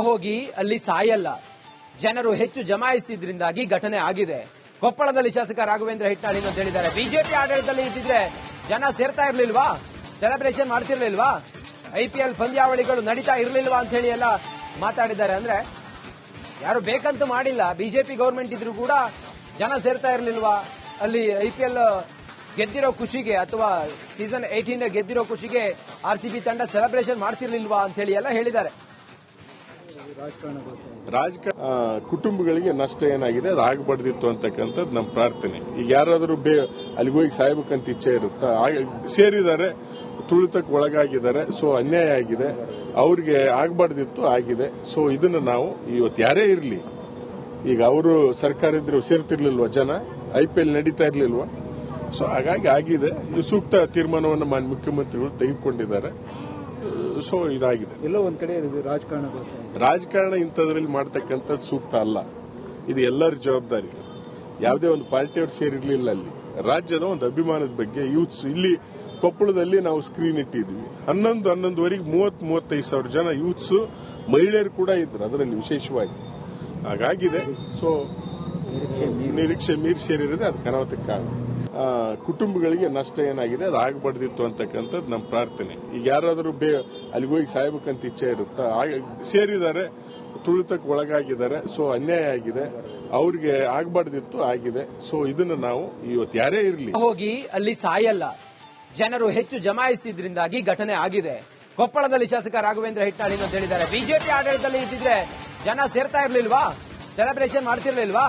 ಹೋಗಿ ಅಲ್ಲಿ ಸಾಯಲ್ಲ. ಜನರು ಹೆಚ್ಚು ಜಮಾಯಿಸಿದ್ರಿಂದಾಗಿ ಘಟನೆ ಆಗಿದೆ. ಕೊಪ್ಪಳದಲ್ಲಿ ಶಾಸಕ ರಾಘವೇಂದ್ರ ಹಿಟ್ನಾಳ್ ಅಂತ ಹೇಳಿದ್ದಾರೆ. ಬಿಜೆಪಿ ಆಡಳಿತದಲ್ಲಿ ಇದ್ದಿದ್ರೆ ಜನ ಸೇರ್ತಾ ಇರ್ಲಿಲ್ವಾ, ಸೆಲೆಬ್ರೇಷನ್ ಮಾಡ್ತಿರ್ಲಿಲ್ವಾ, IPL ಪಂದ್ಯಾವಳಿಗಳು ನಡೀತಾ ಇರ್ಲಿಲ್ವಾ ಅಂತ ಹೇಳಿ ಎಲ್ಲ ಮಾತಾಡಿದ್ದಾರೆ. ಅಂದ್ರೆ ಯಾರು ಬೇಕಂತ ಮಾಡಿಲ್ಲ. ಬಿಜೆಪಿ ಗವರ್ಮೆಂಟ್ ಇದ್ರು ಕೂಡ ಜನ ಸೇರ್ತಾ ಇರ್ಲಿಲ್ವಾ, ಅಲ್ಲಿ IPL ಗೆದ್ದಿರೋ ಖುಷಿಗೆ ಅಥವಾ ಸೀಸನ್ 18 ಗೆದ್ದಿರೋ ಖುಷಿಗೆ RCB ತಂಡ ಸೆಲೆಬ್ರೇಷನ್ ಮಾಡ್ತಿರ್ಲಿಲ್ವಾ ಅಂತ ಹೇಳಿ ಎಲ್ಲ ಹೇಳಿದ್ದಾರೆ. ಕುಟುಂಬಗಳಿಗೆ ನಷ್ಟ ಏನಾಗಿದೆ ಅದಾಗಬಾರ್ದಿತ್ತು ಅಂತಕ್ಕಂಥದ್ದು ನಮ್ಮ ಪ್ರಾರ್ಥನೆ. ಈಗ ಯಾರಾದರೂ ಅಲ್ಲಿಗೆ ಹೋಗಿ ಸಾಯ್ಬೇಕಂತ ಇಚ್ಛೆ ಇರುತ್ತಾ, ಸೇರಿದ್ದಾರೆ, ತುಳಿತಕ್ಕೆ ಒಳಗಾಗಿದ್ದಾರೆ, ಸೊ ಅನ್ಯಾಯ ಆಗಿದೆ, ಅವ್ರಿಗೆ ಆಗಬಾರ್ದಿತ್ತು, ಆಗಿದೆ. ಸೊ ಇದನ್ನ ನಾವು ಇವತ್ತು ಯಾರೇ ಇರಲಿ, ಈಗ ಅವರು ಸರ್ಕಾರ ಇದ್ರು ಸೇರ್ತಿರ್ಲಿಲ್ವಾ, ಜನ IPL ನಡೀತಾ ಇರ್ಲಿಲ್ವಾ, ಸೊ ಹಾಗಾಗಿ ಆಗಿದೆ. ಸೂಕ್ತ ತೀರ್ಮಾನವನ್ನು ಮಾನ್ಯ ಮುಖ್ಯಮಂತ್ರಿಗಳು ತೆಗೆದುಕೊಂಡಿದ್ದಾರೆ. ಸೊ ಇದಾಗಿದೆ. ಎಲ್ಲೋ ಒಂದ್ ಕಡೆ ರಾಜಕಾರಣ ಇಂಥದ್ರಲ್ಲಿ ಮಾಡ್ತಕ್ಕಂಥದ್ದು ಸೂಕ್ತ ಅಲ್ಲ. ಇದು ಎಲ್ಲರ ಜವಾಬ್ದಾರಿ. ಯಾವುದೇ ಒಂದು ಪಾರ್ಟಿಯವರು ಸೇರಿರ್ಲಿಲ್ಲ. ಅಲ್ಲಿ ರಾಜ್ಯದ ಒಂದು ಅಭಿಮಾನದ ಬಗ್ಗೆ ಯೂತ್ಸ್ ಇಲ್ಲಿ ಕೊಪ್ಪಳದಲ್ಲಿ ನಾವು ಸ್ಕ್ರೀನ್ ಇಟ್ಟಿದ್ವಿ. 11-11ವರೆಗೆ 30-35 ಸಾವಿರ ಜನ ಯೂತ್ಸ್, ಮಹಿಳೆಯರು ಕೂಡ ಇದ್ರು ಅದರಲ್ಲಿ ವಿಶೇಷವಾಗಿ. ಹಾಗಾಗಿದೆ. ಸೊ ನಿರೀಕ್ಷೆ ಮೀರಿ ಸೇರಿರೋದೇ ಅದು ಅನಾಹುತಕ್ಕೆ ಕಾರಣ. ಕುಟುಂಬಗಳಿಗೆ ನಷ್ಟ ಏನಾಗಿದೆ ಅದಾಗಬಾರ್ದಿತ್ತು ಅಂತಕ್ಕಂಥದ್ದು ನಮ್ಮ ಪ್ರಾರ್ಥನೆ. ಈಗ ಯಾರಾದರೂ ಅಲ್ಲಿಗೆ ಹೋಗಿ ಸಾಯ್ಬೇಕಂತ ಇಚ್ಛೆ ಇರುತ್ತಾ, ಸೇರಿದ್ದಾರೆ, ತುಳಿತಕ್ಕೆ ಒಳಗಾಗಿದ್ದಾರೆ, ಸೊ ಅನ್ಯಾಯ ಆಗಿದೆ, ಅವ್ರಿಗೆ ಆಗಬಾರ್ದಿತ್ತು, ಆಗಿದೆ. ಸೊ ಇದನ್ನ ನಾವು ಇವತ್ತು ಯಾರೇ ಇರಲಿ ಹೋಗಿ ಅಲ್ಲಿ ಸಾಯಲ್ಲ. ಜನರು ಹೆಚ್ಚು ಜಮಾಯಿಸಿದ್ರಿಂದಾಗಿ ಘಟನೆ ಆಗಿದೆ. ಕೊಪ್ಪಳದಲ್ಲಿ ಶಾಸಕ ರಾಘವೇಂದ್ರ ಹಿಟ್ನಾಳ್ ಅಂತ ಹೇಳಿದ್ದಾರೆ. ಬಿಜೆಪಿ ಆಡಳಿತದಲ್ಲಿ ಇದ್ದಿದ್ರೆ ಜನ ಸೇರ್ತಾ ಇರ್ಲಿಲ್ವಾ, ಸೆಲೆಬ್ರೇಷನ್ ಮಾಡ್ತಿರ್ಲಿಲ್ವಾ,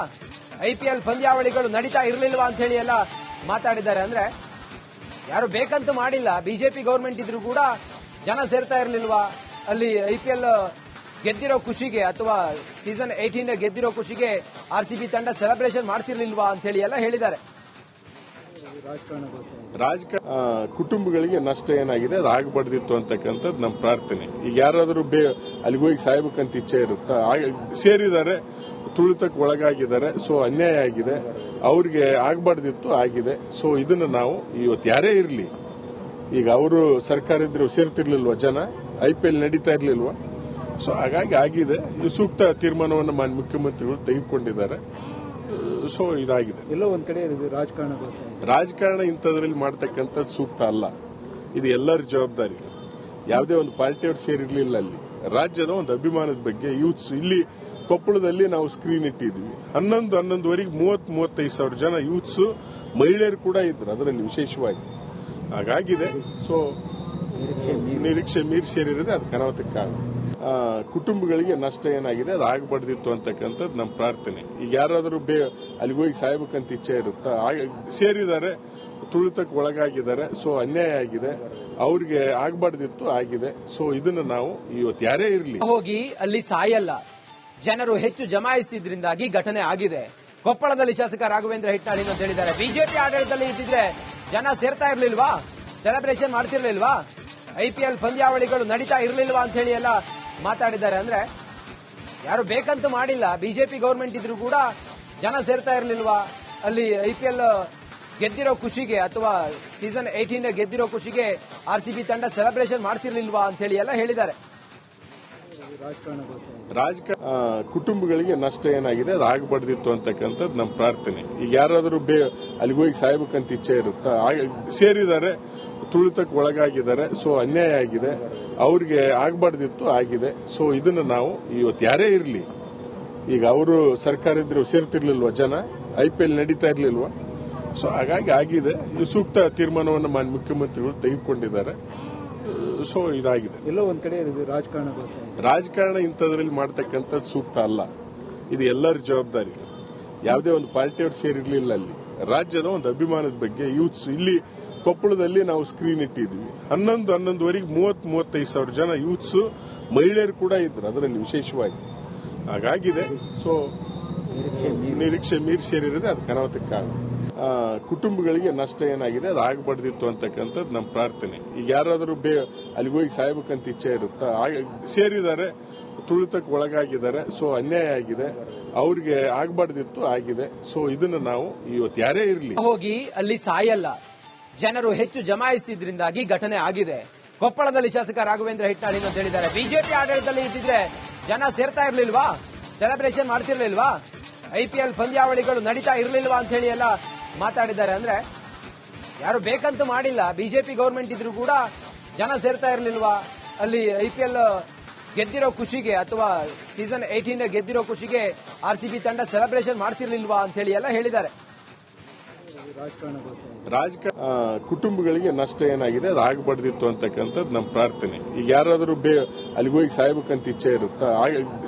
IPL ಪಂದ್ಯಾವಳಿಗಳು ನಡೀತಾ ಇರ್ಲಿಲ್ವಾ ಅಂತ ಹೇಳಿ ಎಲ್ಲ ಮಾತಾಡಿದ್ದಾರೆ. ಅಂದ್ರೆ ಯಾರು ಬೇಕಂತ ಮಾಡಿಲ್ಲ. ಬಿಜೆಪಿ ಗವರ್ಮೆಂಟ್ ಇದ್ರು ಕೂಡ ಜನ ಸೇರ್ತಾ ಇರ್ಲಿಲ್ವಾ, ಅಲ್ಲಿ IPL ಗೆದ್ದಿರೋ ಖುಷಿಗೆ ಅಥವಾ ಸೀಸನ್ 18 ಗೆದ್ದಿರೋ ಖುಷಿಗೆ RCB ತಂಡ ಸೆಲೆಬ್ರೇಷನ್ ಮಾಡ್ತಿರ್ಲಿಲ್ವಾ ಅಂತ ಹೇಳಿ ಎಲ್ಲ ಹೇಳಿದ್ದಾರೆ. ಕುಟುಂಬಗಳಿಗೆ ನಷ್ಟ ಏನಾಗಿದೆ ಅದಾಗಬಾರ್ದಿತ್ತು ಅಂತಕ್ಕಂಥದ್ದು ನಮ್ಮ ಪ್ರಾರ್ಥನೆ. ಈಗ ಯಾರಾದರೂ ಅಲ್ಲಿಗೆ ಹೋಗಿ ಸಾಯ್ಬೇಕಂತ ಇಚ್ಛೆ ಇರುತ್ತಾ, ಸೇರಿದ್ದಾರೆ, ತುಳಿತಕ್ಕೆ ಒಳಗಾಗಿದ್ದಾರೆ, ಸೊ ಅನ್ಯಾಯ ಆಗಿದೆ, ಅವ್ರಿಗೆ ಆಗಬಾರ್ದಿತ್ತು, ಆಗಿದೆ. ಸೊ ಇದನ್ನ ನಾವು ಇವತ್ತು ಯಾರೇ ಇರಲಿ, ಈಗ ಅವರು ಸರ್ಕಾರ ಇದ್ರು ಸೇರ್ತಿರ್ಲಿಲ್ವಾ, ಜನ IPL ನಡೀತಾ ಇರ್ಲಿಲ್ವಾ, ಸೊ ಹಾಗಾಗಿ ಆಗಿದೆ. ಸೂಕ್ತ ತೀರ್ಮಾನವನ್ನು ಮಾನ್ಯ ಮುಖ್ಯಮಂತ್ರಿಗಳು ತೆಗೆದುಕೊಂಡಿದ್ದಾರೆ. ಸೊ ಇದಾಗಿದೆ. ಎಲ್ಲೋ ಒಂದ್ ಕಡೆ ರಾಜಕಾರಣ ಇಂಥದ್ರಲ್ಲಿ ಮಾಡ್ತಕ್ಕಂಥದ್ದು ಸೂಕ್ತ ಅಲ್ಲ. ಇದು ಎಲ್ಲರ ಜವಾಬ್ದಾರಿ. ಯಾವುದೇ ಒಂದು ಪಾರ್ಟಿಯವರು ಸೇರಿರ್ಲಿಲ್ಲ. ಅಲ್ಲಿ ರಾಜ್ಯದ ಒಂದು ಅಭಿಮಾನದ ಬಗ್ಗೆ ಯೂತ್ಸ್ ಇಲ್ಲಿ ಕೊಪ್ಪಳದಲ್ಲಿ ನಾವು ಸ್ಕ್ರೀನ್ ಇಟ್ಟಿದ್ವಿ. 11-11ವರೆಗೆ 30-35 ಸಾವಿರ ಜನ ಯೂತ್ಸ್, ಮಹಿಳೆಯರು ಕೂಡ ಇದ್ರು ಅದರಲ್ಲಿ ವಿಶೇಷವಾಗಿ. ಹಾಗಾಗಿದೆ. ಸೊ ನಿರೀಕ್ಷೆ ಮೀರಿ ಸೇರಿರೋದೇ ಅದು ಅನಾಹುತಕ್ಕೆ ಕಾರಣ. ಕುಟುಂಬಗಳಿಗೆ ನಷ್ಟ ಏನಾಗಿದೆ ಅದಾಗಬಾರ್ದಿತ್ತು ಅಂತಕ್ಕಂಥದ್ದು ನಮ್ಮ ಪ್ರಾರ್ಥನೆ. ಈಗ ಯಾರಾದರೂ ಅಲ್ಲಿಗೆ ಹೋಗಿ ಸಾಯ್ಬೇಕಂತ ಇಚ್ಛೆ ಇರುತ್ತಾ, ಸೇರಿದ್ದಾರೆ, ತುಳಿತಕ್ಕೆ ಒಳಗಾಗಿದ್ದಾರೆ, ಸೊ ಅನ್ಯಾಯ ಆಗಿದೆ, ಅವ್ರಿಗೆ ಆಗಬಾರ್ದಿತ್ತು, ಆಗಿದೆ. ಸೊ ಇದನ್ನ ನಾವು ಇವತ್ತು ಯಾರೇ ಇರಲಿ ಹೋಗಿ ಅಲ್ಲಿ ಸಾಯಲ್ಲ. ಜನರು ಹೆಚ್ಚು ಜಮಾಯಿಸಿದ್ರಿಂದಾಗಿ ಘಟನೆ ಆಗಿದೆ. ಕೊಪ್ಪಳದಲ್ಲಿ ಶಾಸಕ ರಾಘವೇಂದ್ರ ಹಿಟ್ನಾಳ್ ಅಂತ ಹೇಳಿದ್ದಾರೆ. ಬಿಜೆಪಿ ಆಡಳಿತದಲ್ಲಿ ಇದ್ದಿದ್ರೆ ಜನ ಸೇರ್ತಾ ಇರ್ಲಿಲ್ವಾ, ಸೆಲೆಬ್ರೇಷನ್ ಮಾಡ್ತಿರ್ಲಿಲ್ವಾ, IPL ಪಂದ್ಯಾವಳಿಗಳು ನಡೀತಾ ಇರ್ಲಿಲ್ವಾ ಅಂತ ಹೇಳಿ ಎಲ್ಲ ಮಾತಾಡಿದ್ದಾರೆ. ಅಂದ್ರೆ ಯಾರು ಬೇಕಂತ ಮಾಡಿಲ್ಲ. ಬಿಜೆಪಿ ಗವರ್ಮೆಂಟ್ ಇದ್ರು ಕೂಡ ಜನ ಸೇರ್ತಾ ಇರ್ಲಿಲ್ವಾ, ಅಲ್ಲಿ IPL ಗೆದ್ದಿರೋ ಖುಷಿಗೆ ಅಥವಾ ಸೀಸನ್ 18 ಗೆದ್ದಿರೋ ಖುಷಿಗೆ RCB ತಂಡ ಸೆಲೆಬ್ರೇಷನ್ ಮಾಡ್ತಿರ್ಲಿಲ್ವಾ ಅಂತ ಹೇಳಿ ಎಲ್ಲ ಹೇಳಿದ್ದಾರೆ. ಕುಟುಂಬಗಳಿಗೆ ನಷ್ಟ ಏನಾಗಿದೆ ಅದಾಗಬಾರ್ದಿತ್ತು ಅಂತಕ್ಕಂಥದ್ದು ನಮ್ಮ ಪ್ರಾರ್ಥನೆ. ಈಗ ಯಾರಾದರೂ ಅಲ್ಲಿಗೆ ಹೋಗಿ ಸಾಯ್ಬೇಕಂತ ಇಚ್ಛೆ ಇರುತ್ತಾ, ಸೇರಿದ್ದಾರೆ, ತುಳಿತಕ್ಕೆ ಒಳಗಾಗಿದ್ದಾರೆ, ಸೊ ಅನ್ಯಾಯ ಆಗಿದೆ, ಅವ್ರಿಗೆ ಆಗಬಾರ್ದಿತ್ತು, ಆಗಿದೆ. ಸೊ ಇದನ್ನ ನಾವು ಇವತ್ತು ಯಾರೇ ಇರಲಿ, ಈಗ ಅವರು ಸರ್ಕಾರ ಇದ್ರು ಸೇರ್ತಿರ್ಲಿಲ್ವಾ, ಜನ IPL ನಡೀತಾ ಇರ್ಲಿಲ್ವಾ, ಸೊ ಹಾಗಾಗಿ ಆಗಿದೆ. ಸೂಕ್ತ ತೀರ್ಮಾನವನ್ನು ಮಾನ್ಯ ಮುಖ್ಯಮಂತ್ರಿಗಳು ತೆಗೆದುಕೊಂಡಿದ್ದಾರೆ. ಸೊ ಇದಾಗಿದೆ. ಎಲ್ಲೋ ಒಂದ್ ಕಡೆ ರಾಜಕಾರಣ ಇಂಥದ್ರಲ್ಲಿ ಮಾಡ್ತಕ್ಕಂಥದ್ದು ಸೂಕ್ತ ಅಲ್ಲ. ಇದು ಎಲ್ಲರ ಜವಾಬ್ದಾರಿ. ಯಾವುದೇ ಒಂದು ಪಾರ್ಟಿಯವರು ಸೇರಿರ್ಲಿಲ್ಲ. ಅಲ್ಲಿ ರಾಜ್ಯದ ಒಂದು ಅಭಿಮಾನದ ಬಗ್ಗೆ ಯೂತ್ಸ್ ಇಲ್ಲಿ ಕೊಪ್ಪಳದಲ್ಲಿ ನಾವು ಸ್ಕ್ರೀನ್ ಇಟ್ಟಿದ್ವಿ. 11-11ವರೆಗೆ 30-35 ಸಾವಿರ ಜನ ಯೂತ್ಸ್, ಮಹಿಳೆಯರು ಕೂಡ ಇದ್ರು ಅದರಲ್ಲಿ ವಿಶೇಷವಾಗಿ. ಹಾಗಾಗಿದೆ. ಸೊ ನಿರೀಕ್ಷೆ ಮೀರಿ ಸೇರಿರೋದೇ ಅದು ಅನಾಹುತಕ್ಕೆ ಕಾರಣ. ಕುಟುಂಬಗಳಿಗೆ ನಷ್ಟ ಏನಾಗಿದೆ ಅದಾಗಬಾರ್ದಿತ್ತು ಅಂತಕ್ಕಂಥದ್ದು ನಮ್ಮ ಪ್ರಾರ್ಥನೆ. ಈಗ ಯಾರಾದರೂ ಅಲ್ಲಿಗೆ ಹೋಗಿ ಸಾಯ್ಬೇಕಂತ ಇಚ್ಛೆ ಇರುತ್ತಾ, ಸೇರಿದ್ದಾರೆ, ತುಳಿತಕ್ಕೆ ಒಳಗಾಗಿದ್ದಾರೆ, ಸೊ ಅನ್ಯಾಯ ಆಗಿದೆ, ಅವ್ರಿಗೆ ಆಗಬಾರ್ದಿತ್ತು, ಆಗಿದೆ. ಸೊ ಇದನ್ನ ನಾವು ಇವತ್ತು ಯಾರೇ ಇರಲಿ ಹೋಗಿ ಅಲ್ಲಿ ಸಾಯಲ್ಲ. ಜನರು ಹೆಚ್ಚು ಜಮಾಯಿಸಿದ್ರಿಂದಾಗಿ ಘಟನೆ ಆಗಿದೆ. ಕೊಪ್ಪಳದಲ್ಲಿ ಶಾಸಕ ರಾಘವೇಂದ್ರ ಹಿಟ್ನಾಳ್ ಅಂತ ಹೇಳಿದ್ದಾರೆ. ಬಿಜೆಪಿ ಆಡಳಿತದಲ್ಲಿ ಇದ್ದಿದ್ರೆ ಜನ ಸೇರ್ತಾ ಇರ್ಲಿಲ್ವಾ? ಸೆಲೆಬ್ರೇಷನ್ ಮಾಡ್ತಿರ್ಲಿಲ್ವಾ? IPL ಪಂದ್ಯಾವಳಿಗಳು ನಡೀತಾ ಇರ್ಲಿಲ್ವಾ ಅಂತ ಹೇಳಿ ಎಲ್ಲ ಮಾತಾಡಿದ್ದಾರೆ. ಅಂದ್ರೆ ಯಾರು ಬೇಕಂತೂ ಮಾಡಿಲ್ಲ. ಬಿಜೆಪಿ ಗೌರ್ಮೆಂಟ್ ಇದ್ರು ಕೂಡ ಜನ ಸೇರ್ತಾ ಇರ್ಲಿಲ್ವಾ? ಅಲ್ಲಿ IPL ಗೆದ್ದಿರೋ ಖುಷಿಗೆ ಅಥವಾ ಸೀಸನ್ 18 ಗೆದ್ದಿರೋ ಖುಷಿಗೆ RCB ತಂಡ ಸೆಲೆಬ್ರೇಷನ್ ಮಾಡ್ತಿರ್ಲಿಲ್ವಾ ಅಂತ ಹೇಳಿ ಎಲ್ಲ ಹೇಳಿದ್ದಾರೆ. ಕುಟುಂಬಗಳಿಗೆ ನಷ್ಟ ಏನಾಗಿದೆ ಅದು ಆಗಬಾರ್ದಿತ್ತು ಅಂತಕ್ಕಂಥದ್ದು ನಮ್ಮ ಪ್ರಾರ್ಥನೆ. ಈಗ ಯಾರಾದರೂ ಅಲ್ಲಿಗೆ ಹೋಗಿ ಸಾಯ್ಬೇಕಂತ ಇಚ್ಛೆ ಇರುತ್ತಾ?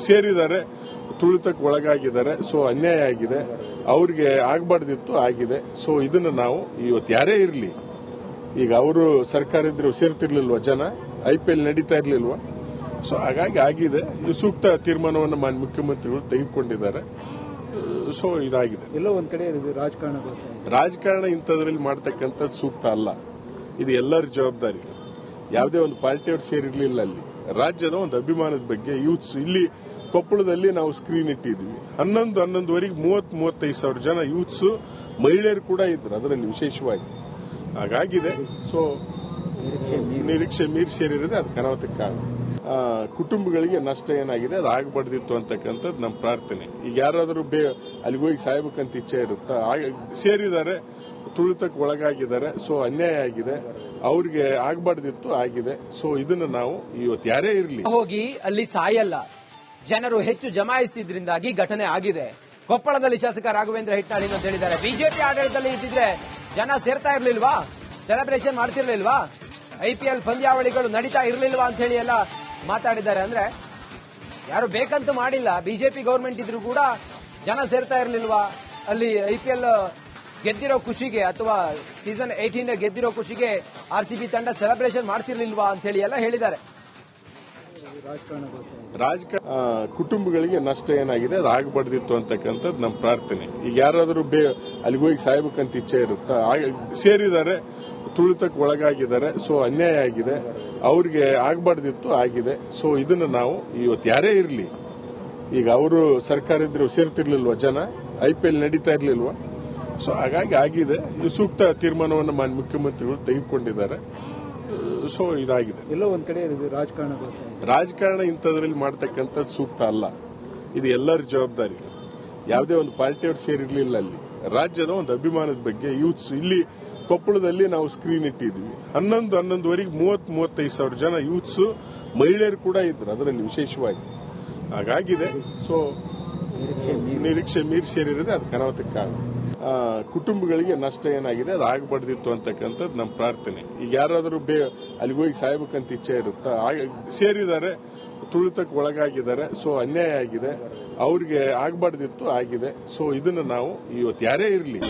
ಸೇರಿದ್ದಾರೆ, ತುಳಿತಕ್ಕೆ ಒಳಗಾಗಿದ್ದಾರೆ. ಸೊ ಅನ್ಯಾಯ ಆಗಿದೆ, ಅವ್ರಿಗೆ ಆಗಬಾರ್ದಿತ್ತು, ಆಗಿದೆ. ಸೊ ಇದನ್ನು ನಾವು ಇವತ್ತು ಯಾರೇ ಇರಲಿ, ಈಗ ಅವರು ಸರ್ಕಾರ ಇದ್ರು ಸೇರ್ತಿರ್ಲಿಲ್ವಾ? ಜನ IPL ನಡೀತಾ ಇರ್ಲಿಲ್ವಾ? ಸೊ ಹಾಗಾಗಿ ಆಗಿದೆ. ಈ ಸೂಕ್ತ ತೀರ್ಮಾನವನ್ನು ಮಾನ್ಯ ಮುಖ್ಯಮಂತ್ರಿಗಳು ತೆಗೆದುಕೊಂಡಿದ್ದಾರೆ. ಸೊ ಇದಾಗಿದೆ. ಎಲ್ಲೋ ಒಂದ್ ಕಡೆ ರಾಜಕಾರಣ ಇಂಥದ್ರಲ್ಲಿ ಮಾಡ್ತಕ್ಕಂಥದ್ದು ಸೂಕ್ತ ಅಲ್ಲ. ಇದು ಎಲ್ಲರ ಜವಾಬ್ದಾರಿ. ಯಾವುದೇ ಒಂದು ಪಾರ್ಟಿಯವರು ಸೇರಿರ್ಲಿಲ್ಲ ಅಲ್ಲಿ. ರಾಜ್ಯದ ಒಂದು ಅಭಿಮಾನದ ಬಗ್ಗೆ ಯೂತ್ಸ್ ಇಲ್ಲಿ ಕೊಪ್ಪಳದಲ್ಲಿ ನಾವು ಸ್ಕ್ರೀನ್ ಇಟ್ಟಿದ್ವಿ. 11-11ವರೆಗೆ 30-35 ಸಾವಿರ ಜನ ಯೂತ್ಸ್, ಮಹಿಳೆಯರು ಕೂಡ ಇದ್ರು ಅದರಲ್ಲಿ ವಿಶೇಷವಾಗಿ. ಹಾಗಾಗಿದೆ. ಸೊ ನಿರೀಕ್ಷೆ ಮೀರಿ ಸೇರಿರೋದೇ ಅದು ಅನಾಹುತಕ್ಕೆ ಕಾರಣ. ಕುಟುಂಬಗಳಿಗೆ ನಷ್ಟ ಏನಾಗಿದೆ ಅದು ಆಗಬಾರ್ದಿತ್ತು ಅಂತಕ್ಕಂಥದ್ದು ನಮ್ಮ ಪ್ರಾರ್ಥನೆ. ಈಗ ಯಾರಾದರೂ ಅಲ್ಲಿಗೆ ಹೋಗಿ ಸಾಯ್ಬೇಕಂತ ಇಚ್ಛೆ ಇರುತ್ತಾ? ಸೇರಿದ್ದಾರೆ, ತುಳಿತಕ್ಕೆ ಒಳಗಾಗಿದ್ದಾರೆ. ಸೊ ಅನ್ಯಾಯ ಆಗಿದೆ, ಅವ್ರಿಗೆ ಆಗಬಾರ್ದಿತ್ತು, ಆಗಿದೆ. ಸೊ ಇದನ್ನು ನಾವು ಇವತ್ತು ಯಾರೇ ಇರಲಿ ಹೋಗಿ ಅಲ್ಲಿ ಸಾಯಲ್ಲ. ಜನರು ಹೆಚ್ಚು ಜಮಾಯಿಸಿದ್ರಿಂದಾಗಿ ಘಟನೆ ಆಗಿದೆ. ಕೊಪ್ಪಳದಲ್ಲಿ ಶಾಸಕ ರಾಘವೇಂದ್ರ ಹಿಟ್ನಾಳ್ ಅಂತ ಹೇಳಿದ್ದಾರೆ. ಬಿಜೆಪಿ ಆಡಳಿತದಲ್ಲಿ ಇದ್ದಿದ್ರೆ ಜನ ಸೇರ್ತಾ ಇರ್ಲಿಲ್ವಾ? ಸೆಲೆಬ್ರೇಷನ್ ಮಾಡ್ತಿರ್ಲಿಲ್ವಾ? IPL ಪಂದ್ಯಾವಳಿಗಳು ನಡೀತಾ ಇರ್ಲಿಲ್ವಾ ಅಂತ ಹೇಳಿ ಎಲ್ಲ ಮಾತಾಡಿದ್ದಾರೆ. ಅಂದ್ರೆ ಯಾರು ಬೇಕಂತೂ ಮಾಡಿಲ್ಲ. ಬಿಜೆಪಿ ಗೌರ್ಮೆಂಟ್ ಇದ್ರು ಕೂಡ ಜನ ಸೇರ್ತಾ ಇರ್ಲಿಲ್ವಾ? ಅಲ್ಲಿ IPL ಗೆದ್ದಿರೋ ಖುಷಿಗೆ ಅಥವಾ ಸೀಸನ್ 18 ಗೆದ್ದಿರೋ ಖುಷಿಗೆ RCB ತಂಡ ಸೆಲೆಬ್ರೇಷನ್ ಮಾಡ್ತಿರ್ಲಿಲ್ವಾ ಅಂತ ಹೇಳಿ ಎಲ್ಲ ಹೇಳಿದ್ದಾರೆ. ಕುಟುಂಬಗಳಿಗೆ ನಷ್ಟ ಏನಾಗಿದೆ ಅದು ಆಗಬಾರ್ದಿತ್ತು ಅಂತಕ್ಕಂಥದ್ದು ನಮ್ಮ ಪ್ರಾರ್ಥನೆ. ಈಗ ಯಾರಾದರೂ ಅಲ್ಲಿಗೆ ಹೋಗಿ ಸಾಯ್ಬೇಕಂತ ಇಚ್ಛೆ ಇರುತ್ತಾ? ಸೇರಿದ್ದಾರೆ, ತುಳಿತಕ್ಕೆ ಒಳಗಾಗಿದ್ದಾರೆ. ಸೊ ಅನ್ಯಾಯ ಆಗಿದೆ, ಅವ್ರಿಗೆ ಆಗಬಾರ್ದಿತ್ತು, ಆಗಿದೆ. ಸೊ ಇದನ್ನು ನಾವು ಇವತ್ತು ಯಾರೇ ಇರಲಿ, ಈಗ ಅವರು ಸರ್ಕಾರ ಇದ್ರು ಸೇರ್ತಿರ್ಲಿಲ್ವಾ? ಜನ IPL ನಡೀತಾ ಇರ್ಲಿಲ್ವಾ? ಸೊ ಹಾಗಾಗಿ ಆಗಿದೆ. ಈ ಸೂಕ್ತ ತೀರ್ಮಾನವನ್ನು ಮಾನ್ಯ ಮುಖ್ಯಮಂತ್ರಿಗಳು ತೆಗೆದುಕೊಂಡಿದ್ದಾರೆ. ಸೊ ಇದಾಗಿದೆ. ಎಲ್ಲೋ ಒಂದ್ ಕಡೆ ರಾಜಕಾರಣ ಇಂಥದ್ರಲ್ಲಿ ಮಾಡ್ತಕ್ಕಂಥದ್ದು ಸೂಕ್ತ ಅಲ್ಲ. ಇದು ಎಲ್ಲರ ಜವಾಬ್ದಾರಿ. ಯಾವುದೇ ಒಂದು ಪಾರ್ಟಿಯವರು ಸೇರಿರ್ಲಿಲ್ಲ ಅಲ್ಲಿ. ರಾಜ್ಯದ ಒಂದು ಅಭಿಮಾನದ ಬಗ್ಗೆ ಯೂತ್ಸ್ ಇಲ್ಲಿ ಕೊಪ್ಪಳದಲ್ಲಿ ನಾವು ಸ್ಕ್ರೀನ್ ಇಟ್ಟಿದ್ವಿ. 11-11ವರೆಗೆ 30-35 ಸಾವಿರ ಜನ ಯೂತ್ಸ್, ಮಹಿಳೆಯರು ಕೂಡ ಇದ್ರು ಅದರಲ್ಲಿ ವಿಶೇಷವಾಗಿ. ಹಾಗಾಗಿದೆ. ಸೊ ನಿರೀಕ್ಷೆ ಮೀರಿ ಸೇರಿರೋದೇ ಅದು ಅನಾಹುತಕ್ಕೆ ಕಾರಣ. ಕುಟುಂಬಗಳಿಗೆ ನಷ್ಟ ಏನಾಗಿದೆ ಅದು ಆಗಬಾರ್ದಿತ್ತು ಅಂತಕ್ಕಂಥದ್ದು ನಮ್ಮ ಪ್ರಾರ್ಥನೆ. ಈಗ ಯಾರಾದರೂ ಅಲ್ಲಿಗೆ ಹೋಗಿ ಸಾಯ್ಬೇಕಂತ ಇಚ್ಛೆ ಇರುತ್ತಾ? ಸೇರಿದ್ದಾರೆ, ತುಳಿತಕ್ಕೆ ಒಳಗಾಗಿದ್ದಾರೆ. ಸೊ ಅನ್ಯಾಯ ಆಗಿದೆ, ಅವ್ರಿಗೆ ಆಗಬಾರ್ದಿತ್ತು, ಆಗಿದೆ. ಸೊ ಇದನ್ನು ನಾವು ಇವತ್ತು ಯಾರೇ ಇರಲಿ